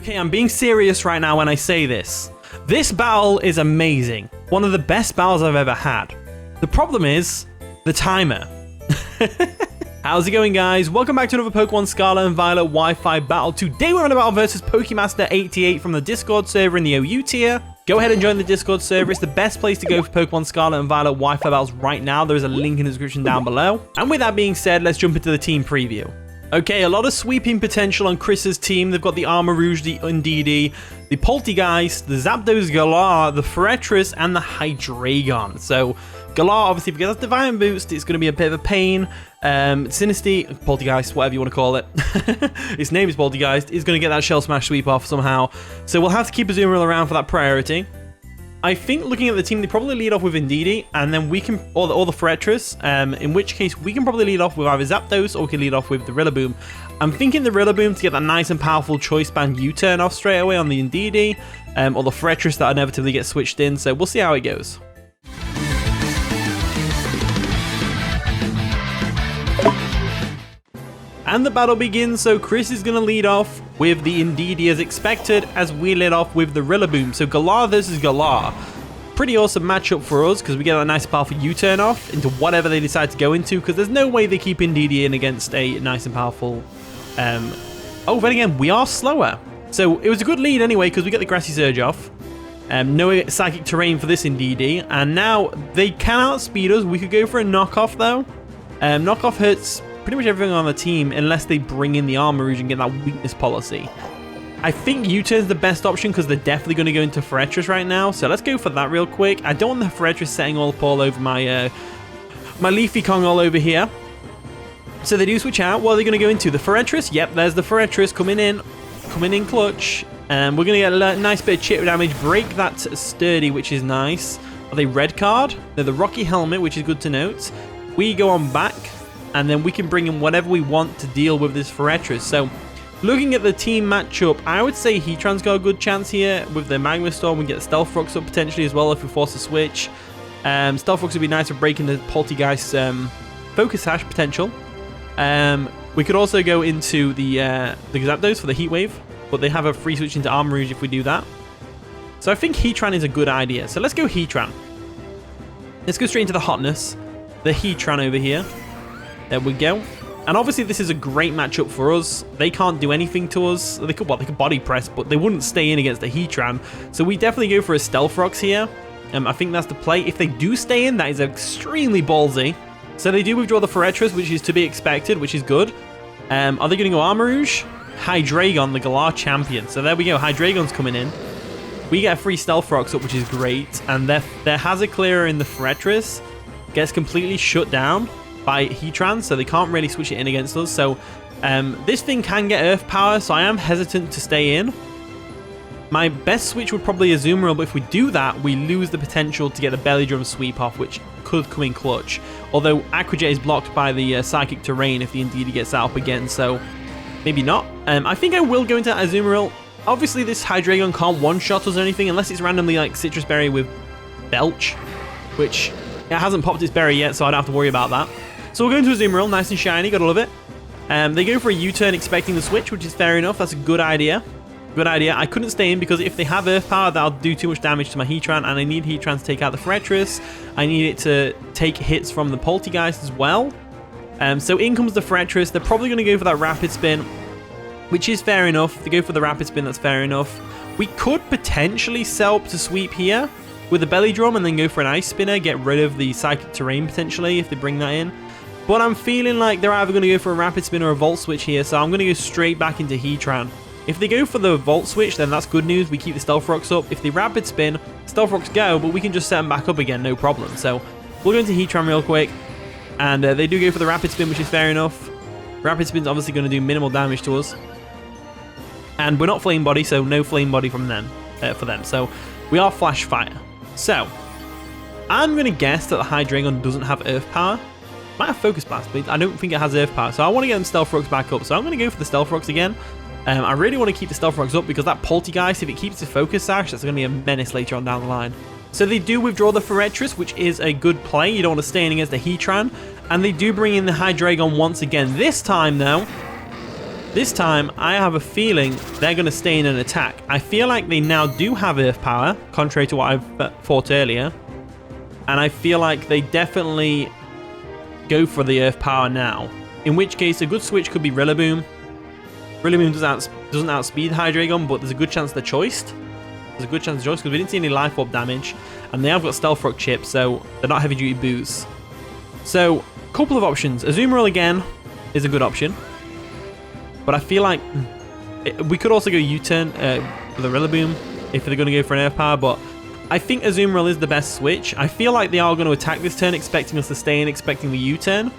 Okay, I'm being serious right now when I say this. This battle is amazing. One of the best battles I've ever had. The problem is the timer. How's it going, guys? Welcome back to another Pokemon Scarlet and Violet Wi-Fi battle. Today we're on a battle versus Pokemaster88 from the Discord server in the OU tier. Go ahead and join the Discord server. It's the best place to go for Pokemon Scarlet and Violet Wi-Fi battles right now. There is a link in the description down below. And with that being said, let's jump into the team preview. Okay, a lot of sweeping potential on Chris's team. They've got the Armor Rouge, the Indeedee, the Poltegeist, the Zapdos Galar, the Forretress, and the Hydreigon. So, Galar, obviously, if it gets Divine Boost, it's going to be a bit of a pain. Sinistea, Poltegeist, whatever you want to call it. Its name is Poltegeist. Is going to get that Shell Smash sweep off somehow. So, we'll have to keep Azumarill around for that priority. I think looking at the team, they probably lead off with Indeedee, and then we can, or the Forretress, in which case we can probably lead off with either Zapdos, or we can lead off with the Rillaboom. I'm thinking the Rillaboom to get that nice and powerful Choice Band U-turn off straight away on the Indeedee, or the Forretress that inevitably gets switched in, so we'll see how it goes. And the battle begins, so Chris is going to lead off with the Indeedee as expected, as we led off with the Rillaboom. So Galar versus Galar. Pretty awesome matchup for us, because we get a nice powerful U-turn off into whatever they decide to go into, because there's no way they keep Indeedee in against a nice and powerful... Oh, then again, we are slower. So it was a good lead anyway, because we get the Grassy Surge off. No Psychic Terrain for this Indeedee, and now they can outspeed us. We could go for a knockoff, though. Knockoff hurts pretty much everything on the team unless they bring in the Armor Rouge and get that weakness policy. I think U-turn's the best option because they're definitely going to go into Forretress right now. So let's go for that real quick. I don't want the Forretress setting all over my my Leafy Kong all over here. So they do switch out. What are they going to go into? The Forretress? Yep, there's the Forretress coming in clutch. And we're going to get a nice bit of chip damage. Break that Sturdy, which is nice. Are they red card? They're the Rocky Helmet, which is good to note. We go on back. And then we can bring in whatever we want to deal with this Forretress. So, looking at the team matchup, I would say Heatran's got a good chance here with the Magma Storm. We get Stealth Rocks up potentially as well if we force a switch. Stealth Rocks would be nice for breaking the Poltegeist Focus Sash potential. We could also go into the Zapdos for the Heat Wave, but they have a free switch into Armor Rouge if we do that. So I think Heatran is a good idea. So let's go Heatran. Let's go straight into the hotness. The Heatran over here. There we go. And obviously this is a great matchup for us. They can't do anything to us. They could body press, but they wouldn't stay in against the Heatran. So we definitely go for a Stealth Rocks here. I think that's the play. If they do stay in, that is extremely ballsy. So they do withdraw the Forretress, which is to be expected, which is good. Are they going to go Armor Rouge? Hydreigon, the Galar champion. So there we go. Hydreigon's coming in. We get a free Stealth Rocks up, which is great. And their Hazard Clearer in the Forretress gets completely shut down by Heatran, so they can't really switch it in against us. So this thing can get Earth Power, so I am hesitant to stay in. My best switch would probably Azumarill, but if we do that, we lose the potential to get the Belly Drum sweep off, which could come in clutch. Although Aqua Jet is blocked by the Psychic Terrain if the Indeedee gets that up again, so maybe not. I think I will go into Azumarill. Obviously, this Hydreigon can't one-shot us or anything, unless it's randomly like Citrus Berry with Belch, which it hasn't popped its berry yet, so I don't have to worry about that. So we'll go into Azumarill, nice and shiny, gotta love it. They go for a U-turn expecting the switch, which is fair enough, that's a good idea. Good idea. I couldn't stay in because if they have Earth Power, that'll do too much damage to my Heatran, and I need Heatran to take out the Forretress. I need it to take hits from the Poltegeist as well. So in comes the Forretress. They're probably going to go for that Rapid Spin, which is fair enough. If they go for the Rapid Spin, that's fair enough. We could potentially sell up to sweep here with a Belly Drum and then go for an Ice Spinner, get rid of the Psychic Terrain potentially if they bring that in. But I'm feeling like they're either going to go for a Rapid Spin or a Volt Switch here, so I'm going to go straight back into Heatran. If they go for the Volt Switch, then that's good news. We keep the Stealth Rocks up. If they Rapid Spin, Stealth Rocks go, but we can just set them back up again, no problem. So we'll go into Heatran real quick, and they do go for the Rapid Spin, which is fair enough. Rapid Spin's obviously going to do minimal damage to us. And we're not Flame Body, so no Flame Body from them, for them. So we are Flash Fire. So I'm going to guess that the Hydreigon doesn't have Earth Power. Might have Focus Blast, but I don't think it has Earth Power. So I want to get them Stealth Rocks back up. So I'm going to go for the Stealth Rocks again. I really want to keep the Stealth Rocks up because that Poltegeist, if it keeps the Focus Sash, that's going to be a menace later on down the line. So they do withdraw the Forretress, which is a good play. You don't want to stay in against the Heatran. And they do bring in the Hydreigon once again. This time, though, This time, I have a feeling they're going to stay in an attack. I feel like they now do have Earth Power, contrary to what I've thought earlier. And I feel like they definitely go for the Earth Power now. In which case, a good switch could be Rillaboom. Rillaboom doesn't outspeed Hydreigon, but there's a good chance they're choiced. There's a good chance they're choiced because we didn't see any Life Orb damage. And they have got Stealth Rock Chip, so they're not Heavy Duty Boost. So, a couple of options. Azumarill again is a good option. But I feel like we could also go U-turn for the Rillaboom if they're going to go for an Earth Power, but I think Azumarill is the best switch. I feel like they are going to attack this turn, expecting us to stay in, expecting the U-turn.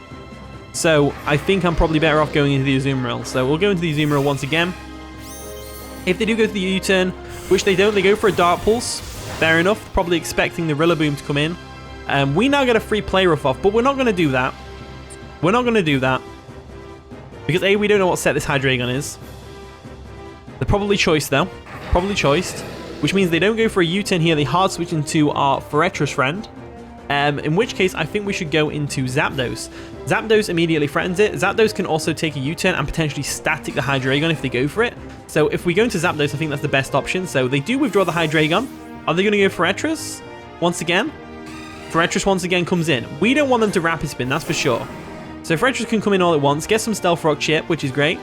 So I think I'm probably better off going into the Azumarill. So we'll go into the Azumarill once again. If they do go to the U-turn, which they don't, they go for a Dark Pulse. Fair enough, probably expecting the Rillaboom to come in. We now get a free Play Rough off, but we're not going to do that. We're not going to do that. Because A, we don't know what set this Hydreigon is. They're probably choiced though. Probably choiced. Which means they don't go for a U-turn here. They hard switch into our Forretress friend. In which case, I think we should go into Zapdos. Zapdos immediately threatens it. Zapdos can also take a U-turn and potentially static the Hydreigon if they go for it. So if we go into Zapdos, I think that's the best option. So they do withdraw the Hydreigon. Are they going to go Forretress once again? Forretress once again comes in. We don't want them to Rapid Spin, that's for sure. So Forretress can come in all at once, get some Stealth Rock Chip, which is great.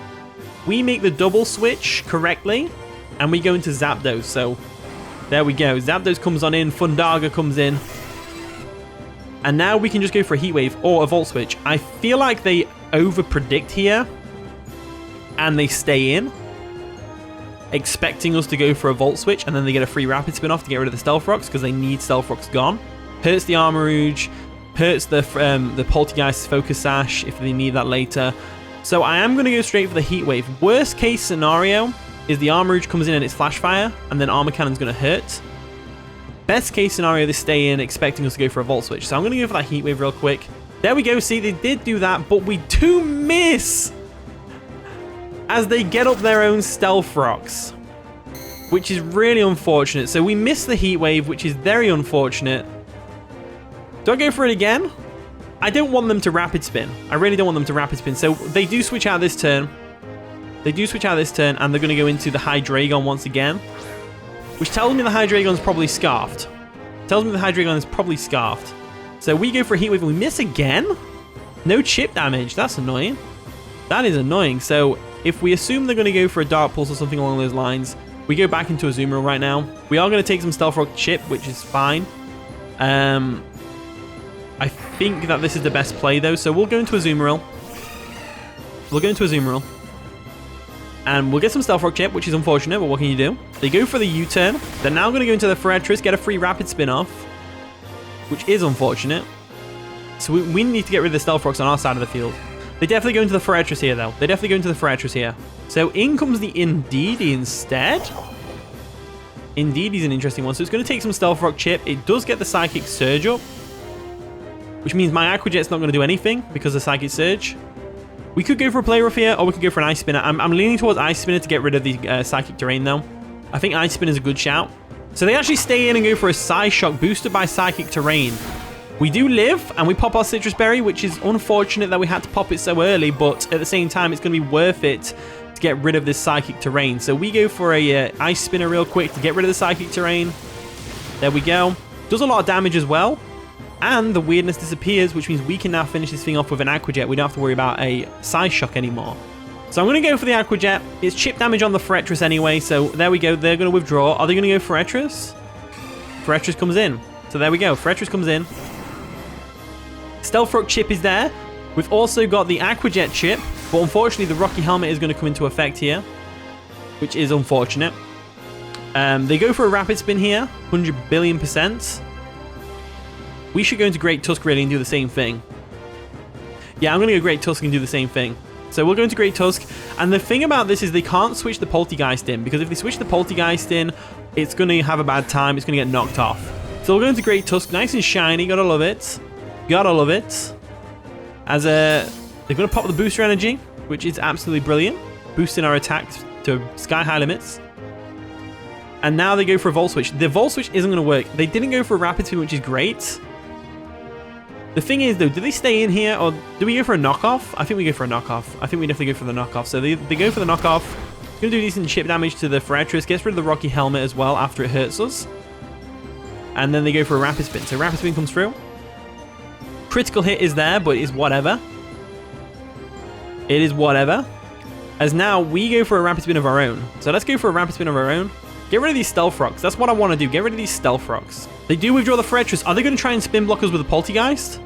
We make the double switch correctly, and we go into Zapdos. So there we go. Zapdos comes on in, Fundaga comes in. And now we can just go for a Heat Wave or a Volt Switch. I feel like they over-predict here, and they stay in, expecting us to go for a Volt Switch, and then they get a free Rapid Spin off to get rid of the Stealth Rocks, because they need Stealth Rocks gone. Hurts the Armarouge, hurts the Poltergeist Focus Sash if they need that later. So I am going to go straight for the Heat Wave. Worst case scenario is the Armarouge comes in and it's Flash Fire, and then Armor Cannon's going to hurt. Best case scenario, they stay in expecting us to go for a Volt Switch. So I'm going to go for that Heat Wave real quick. There we go. See, they did do that, but we do miss as they get up their own Stealth Rocks, which is really unfortunate. So we miss the Heat Wave, which is very unfortunate. Do I go for it again? I don't want them to Rapid Spin. I really don't want them to Rapid Spin. So they do switch out this turn. They do switch out this turn, and they're going to go into the Hydreigon once again, which tells me the Hydreigon is probably Scarfed. Tells me the Hydreigon is probably Scarfed. So we go for a Heat Wave and we miss again? No chip damage. That's annoying. That is annoying. So if we assume they're going to go for a Dark Pulse or something along those lines, we go back into Azumarill right now. We are going to take some Stealth Rock Chip, which is fine. I think that this is the best play though, so we'll go into Azumarill. We'll go into Azumarill. And we'll get some Stealth Rock Chip, which is unfortunate, but what can you do? They go for the U-turn. They're now going to go into the Forretress, get a free Rapid Spin off, which is unfortunate. So we need to get rid of the Stealth Rocks on our side of the field. They definitely go into the Forretress here though. They definitely go into the Forretress here. So in comes the Indeedee instead. Indeedee's an interesting one. So it's going to take some Stealth Rock Chip. It does get the Psychic Surge up, which means my Aqua Jet's not going to do anything because of Psychic Surge. We could go for a Play Rough here, or we could go for an Ice Spinner. I'm leaning towards Ice Spinner to get rid of the Psychic Terrain, though. I think Ice Spinner is a good shout. So they actually stay in and go for a Psyshock boosted by Psychic Terrain. We do live, and we pop our Citrus Berry, which is unfortunate that we had to pop it so early, but at the same time, it's going to be worth it to get rid of this Psychic Terrain. So we go for a Ice Spinner real quick to get rid of the Psychic Terrain. There we go. Does a lot of damage as well. And the weirdness disappears, which means we can now finish this thing off with an Aqua Jet. We don't have to worry about a Psyshock anymore. So I'm going to go for the Aqua Jet. It's chip damage on the Forretress anyway, so there we go. They're going to withdraw. Are they going to go Forretress? Forretress comes in. So there we go. Forretress comes in. Stealth Rock Chip is there. We've also got the Aqua Jet chip, but unfortunately the Rocky Helmet is going to come into effect here, which is unfortunate. They go for a Rapid Spin here, 100 billion%. We should go into Great Tusk really and do the same thing. Yeah, I'm going to go Great Tusk and do the same thing. So we'll go into Great Tusk. And the thing about this is they can't switch the Poltergeist in, because if they switch the Poltergeist in, it's going to have a bad time. It's going to get knocked off. So we'll go into Great Tusk. Nice and shiny. Gotta love it. Gotta love it. As they're going to pop the Booster Energy, which is absolutely brilliant. Boosting our attacks to sky-high limits. And now they go for a Volt Switch. The Volt Switch isn't going to work. They didn't go for a Rapid Spin, which is great. The thing is, though, do they stay in here, or do we go for a knockoff? I think we go for a knockoff. I think we definitely go for the knockoff. So they go for the knockoff. It's going to do decent chip damage to the Forretress. Gets rid of the Rocky Helmet as well after it hurts us. And then they go for a Rapid Spin. So Rapid Spin comes through. Critical hit is there, but it's whatever. It is whatever. As now, we go for a Rapid Spin of our own. So let's go for a Rapid Spin of our own. Get rid of these Stealth Rocks. That's what I want to do. Get rid of these Stealth Rocks. They do withdraw the Forretress. Are they going to try and spin block us with a Poltergeist?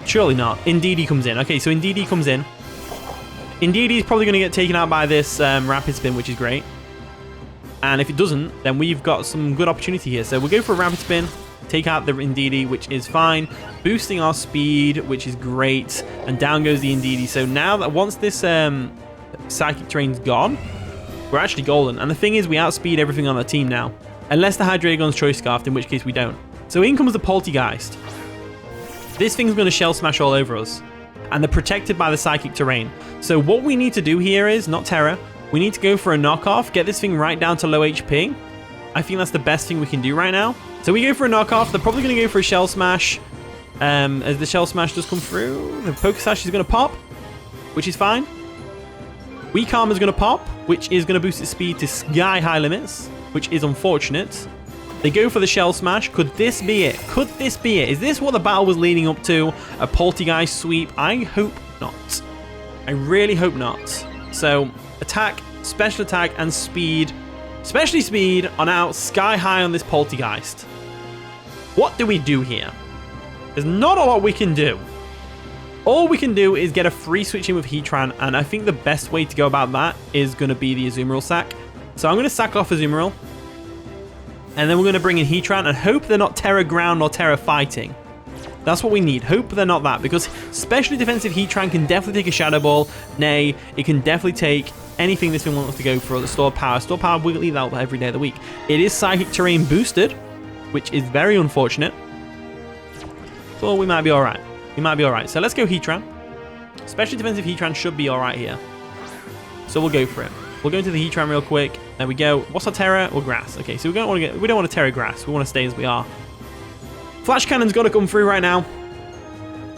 Surely not. Indeedee comes in. Okay, so Indeedee comes in. Indeedee is probably going to get taken out by this Rapid Spin, which is great. And if it doesn't, then we've got some good opportunity here. So we'll go for a Rapid Spin. Take out the Indeedee, which is fine. Boosting our speed, which is great. And down goes the Indeedee. So now that once this Psychic Terrain's gone, we're actually golden. And the thing is, we outspeed everything on the team now. Unless the Hydreigon's Choice Scarfed, in which case we don't. So in comes the Poltergeist. This thing's going to Shell Smash all over us. And they're protected by the Psychic Terrain. So what we need to do here is, not Terra, we need to go for a knockoff, get this thing right down to low HP. I think that's the best thing we can do right now. So we go for a knockoff. They're probably going to go for a Shell Smash. As the Shell Smash does come through, the Poke Sash is going to pop, which is fine. Weak Armor is going to pop, which is going to boost its speed to sky-high limits, which is unfortunate. They go for the Shell Smash. Could this be it? Could this be it? Is this what the battle was leading up to? A Poltergeist sweep? I hope not. I really hope not. So, attack, special attack, and speed. Especially speed on out sky-high on this Poltergeist. What do we do here? There's not a lot we can do. All we can do is get a free switch in with Heatran, and I think the best way to go about that is going to be the Azumarill sack. So I'm going to sack off Azumarill, and then we're going to bring in Heatran and hope they're not Terra Ground or Terra Fighting. That's what we need. Hope they're not that, because specially defensive Heatran can definitely take a Shadow Ball. Nay, it can definitely take anything this thing wants to go for. The Stored Power. Stored Power, we'll leave that every day of the week. It is Psychic Terrain boosted, which is very unfortunate. So we might be alright. We might be alright. So let's go Heatran. Specially defensive Heatran should be alright here. So we'll go for it. We'll go into the Heatran real quick. There we go. What's our Terra? Or Grass. Okay, so we don't want to Terra Grass. We want to stay as we are. Flash Cannon's got to come through right now.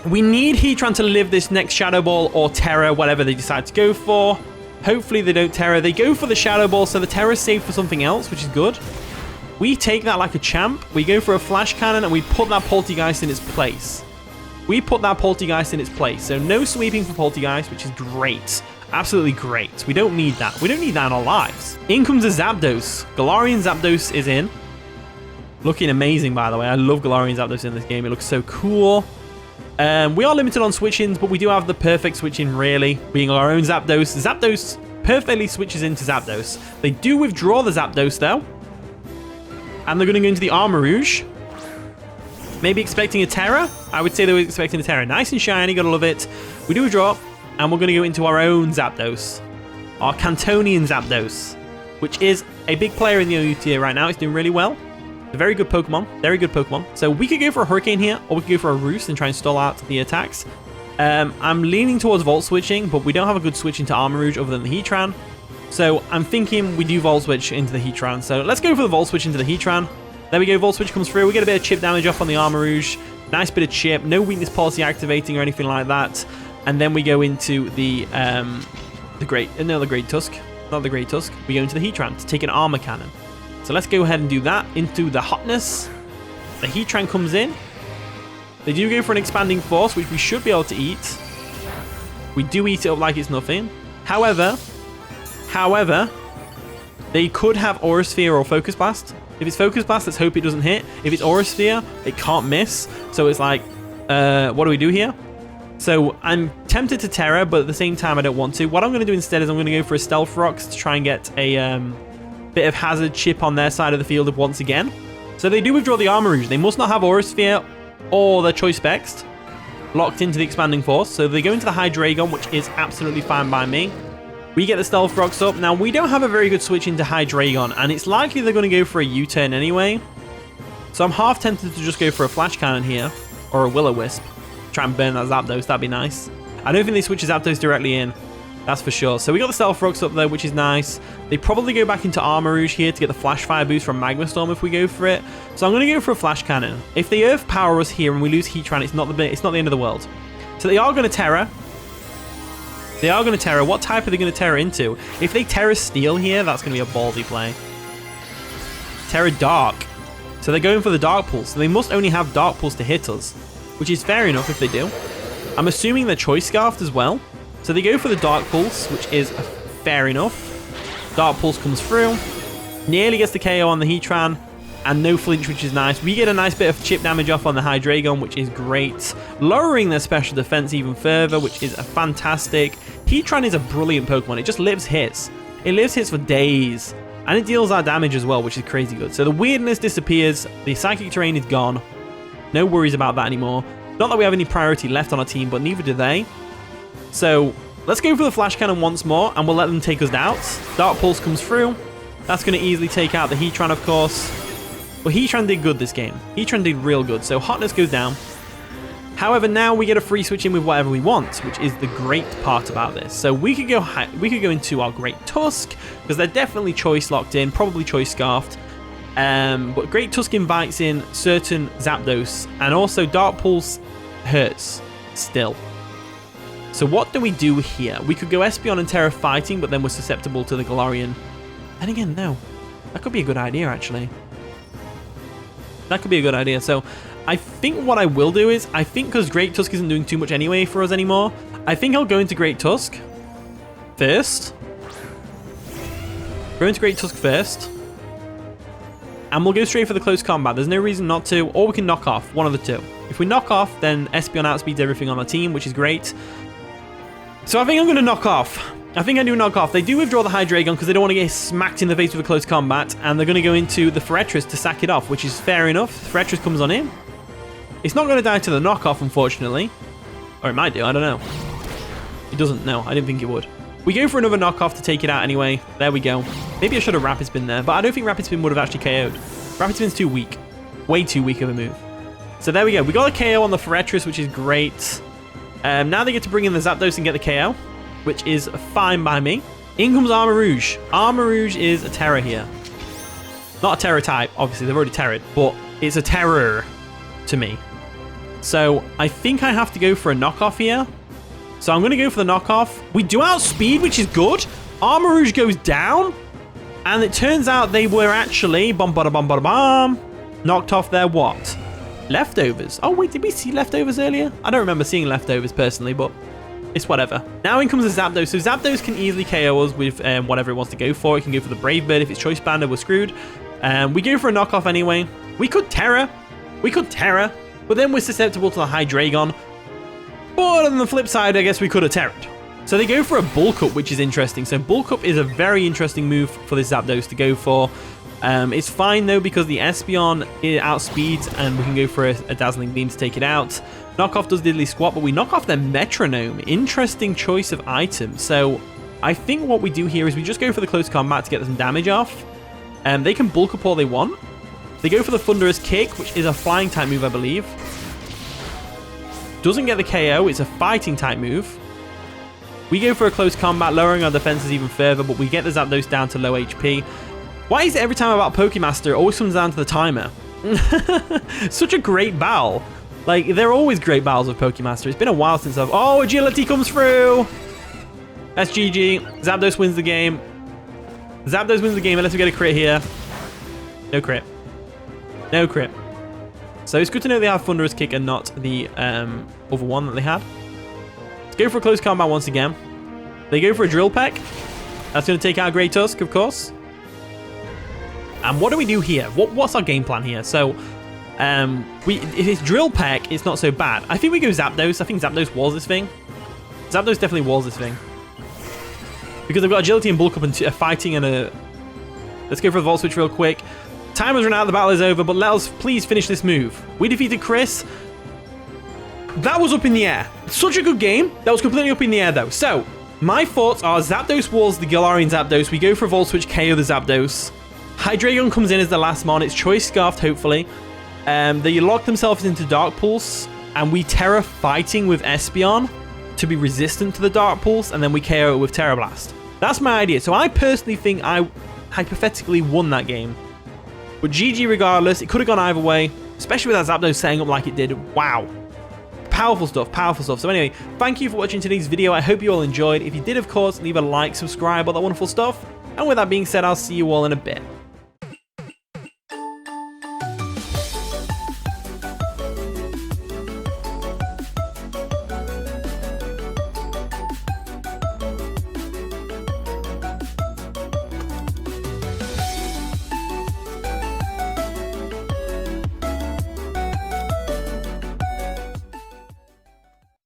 We need Heatran to live this next Shadow Ball or Terra, whatever they decide to go for. Hopefully they don't Terra. They go for the Shadow Ball, so the Terra's safe for something else, which is good. We take that like a champ. We go for a Flash Cannon and we put that Poltergeist in its place. We put that Poltergeist in its place. So no sweeping for Poltergeist, which is great. Absolutely great. We don't need that. We don't need that in our lives. In comes a Zapdos. Galarian Zapdos is in. Looking amazing, by the way. I love Galarian Zapdos in this game. It looks so cool. We are limited on switch-ins, but we do have the perfect switch-in, really, being our own Zapdos. Zapdos perfectly switches into Zapdos. They do withdraw the Zapdos, though. And they're going to go into the Armarouge. Maybe expecting a Terra? I would say they were expecting a Terra. Nice and shiny, gotta love it. We do withdraw, and we're going to go into our own Zapdos. Our Cantonian Zapdos, which is a big player in the OU tier right now. It's doing really well. A very good Pokemon. Very good Pokemon. So we could go for a Hurricane here, or we could go for a Roost and try and stall out the attacks. I'm leaning towards Volt Switching, but we don't have a good switch into Armarouge other than the Heatran. So I'm thinking we do Volt Switch into the Heatran. So let's go for the Volt Switch into the Heatran. There we go, Volt Switch comes through. We get a bit of chip damage off on the Armarouge. Nice bit of chip. No weakness policy activating or anything like that. And then we go into the Great Tusk. Not the Great Tusk. We go into the Heatran to take an Armor Cannon. So let's go ahead and do that. Into the Hotness. The Heatran comes in. They do go for an Expanding Force, which we should be able to eat. We do eat it up like it's nothing. However, they could have Aura Sphere or Focus Blast. If it's Focus Blast, let's hope it doesn't hit. If it's Aura Sphere, it can't miss. So it's like, what do we do here? So I'm tempted to Terra, but at the same time, I don't want to. What I'm going to do instead is I'm going to go for a Stealth Rocks to try and get a bit of hazard chip on their side of the field once again. So they do withdraw the Armarouge. They must not have Aura Sphere or their Choice Specs locked into the Expanding Force. So they go into the Hydreigon, which is absolutely fine by me. We get the Stealth Rocks up. Now, we don't have a very good switch into Hydreigon, and it's likely they're going to go for a U-turn anyway. So I'm half tempted to just go for a Flash Cannon here, or a Will-O-Wisp. Try and burn that Zapdos, that'd be nice. I don't think they switch Zapdos directly in. That's for sure. So we got the Stealth Rocks up there, which is nice. They probably go back into Armor Rouge here to get the Flash Fire boost from Magma Storm if we go for it. So I'm going to go for a Flash Cannon. If they Earth Power us here and we lose Heatran, it's not the end of the world. So they are going to Terra. They are going to Terra. What type are they going to Terra into? If they Terra Steel here, that's going to be a ballsy play. Terra Dark. So they're going for the Dark Pulse. So they must only have Dark Pulse to hit us, which is fair enough if they do. I'm assuming they're Choice Scarfed as well. So they go for the Dark Pulse, which is fair enough. Dark Pulse comes through. Nearly gets the KO on the Heatran. And no flinch, which is nice. We get a nice bit of chip damage off on the Hydreigon, which is great. Lowering their special defense even further, which is fantastic. Heatran is a brilliant Pokemon. It just lives hits. It lives hits for days. And it deals our damage as well, which is crazy good. So the weirdness disappears. The Psychic Terrain is gone. No worries about that anymore. Not that we have any priority left on our team, but neither do they. So let's go for the Flash Cannon once more, and we'll let them take us out. Dark Pulse comes through. That's going to easily take out the Heatran, of course. Well, Heatran did good this game. Heatran did real good, so Hotness goes down. However, now we get a free switch in with whatever we want, which is the great part about this. So we could go into our Great Tusk, because they're definitely choice locked in, probably choice scarfed. But Great Tusk invites in certain Zapdos, and also Dark Pulse hurts still. So what do we do here? We could go Espeon and Terra Fighting, but then we're susceptible to the Galarian. And again, no. That could be a good idea, actually. That could be a good idea. So I think what I will do is, I think because Great Tusk isn't doing too much anyway for us anymore, I think I'll go into Great Tusk first. Go into Great Tusk first. And we'll go straight for the close combat. There's no reason not to, or we can knock off, one of the two. If we knock off, then Espeon outspeeds everything on the team, which is great. So I think I'm going to knock off. I think I do knock off. They do withdraw the Hydreigon because they don't want to get smacked in the face with a close combat, and they're going to go into the Forretress to sack it off, which is fair enough. Forretress comes on in. It's not going to die to the knockoff, unfortunately. Or it might do, I don't know. It doesn't, no, I didn't think it would. We go for another knockoff to take it out anyway. There we go. Maybe I should have Rapid Spin there, but I don't think Rapid Spin would have actually KO'd. Rapid Spin's too weak. Way too weak of a move. So there we go. We got a KO on the Forretress, which is great. Now they get to bring in the Zapdos and get the KO, which is fine by me. In comes Armor Rouge. Armor Rouge is a terror here. Not a terror type, obviously, they've already terrored, but it's a terror to me. So I think I have to go for a knockoff here. So I'm going to go for the knockoff. We do outspeed, which is good. Armor Rouge goes down. And it turns out they were actually knocked off their what? Leftovers. Oh, wait, did we see leftovers earlier? I don't remember seeing leftovers personally, but it's whatever. Now in comes the Zapdos. So Zapdos can easily KO us with whatever it wants to go for. It can go for the Brave Bird. If it's Choice Banded, we're screwed. We go for a knockoff anyway. We could Terra. But then we're susceptible to the Hydreigon. But on the flip side, I guess we could have Terra'd. So they go for a Bulk Up, which is interesting. So Bulk Up is a very interesting move for this Zapdos to go for. It's fine though because the Espeon outspeeds and we can go for a Dazzling Beam to take it out. Knockoff does diddly squat, but we knock off their Metronome. Interesting choice of item. So I think what we do here is we just go for the close combat to get some damage off. They can Bulk Up all they want. They go for the Thunderous Kick, which is a flying type move, I believe. Doesn't get the KO, it's a fighting type move. We go for a close combat, lowering our defenses even further, but we get the Zapdos down to low HP. Why is it every time about Pokemaster, it always comes down to the timer? Such a great battle. Like, they're always great battles of Pokemaster. It's been a while since I've... Oh, Agility comes through! That's GG. Zapdos wins the game. Zapdos wins the game unless we get a crit here. No crit. No crit. So it's good to know they have Thunderous Kick and not the other one that they had. Let's go for a close combat once again. They go for a Drill Peck. That's going to take out Great Tusk, of course. And what do we do here? What's our game plan here? So, if it's Drill Peck, it's not so bad. I think we go Zapdos. I think Zapdos walls this thing. Zapdos definitely walls this thing. Because they've got Agility and Bulk Up and fighting and a... Let's go for a Volt Switch real quick. Time has run out, the battle is over, but let us please finish this move. We defeated Chris. That was up in the air. Such a good game. That was completely up in the air, though. So, my thoughts are Zapdos walls the Galarian Zapdos. We go for a Volt Switch, KO the Zapdos. Hydreigon comes in as the last mon. It's Choice Scarfed, hopefully. They lock themselves into Dark Pulse, and we Terra fighting with Espeon. to be resistant to the Dark Pulse, and then we KO it with Terra Blast. That's my idea. So I personally think I hypothetically won that game. But GG regardless. It could have gone either way, especially with that Zapdos setting up like it did. Wow. Powerful stuff, powerful stuff. So anyway, thank you for watching today's video. I hope you all enjoyed. If you did, of course, leave a like, subscribe, all that wonderful stuff. And with that being said, I'll see you all in a bit.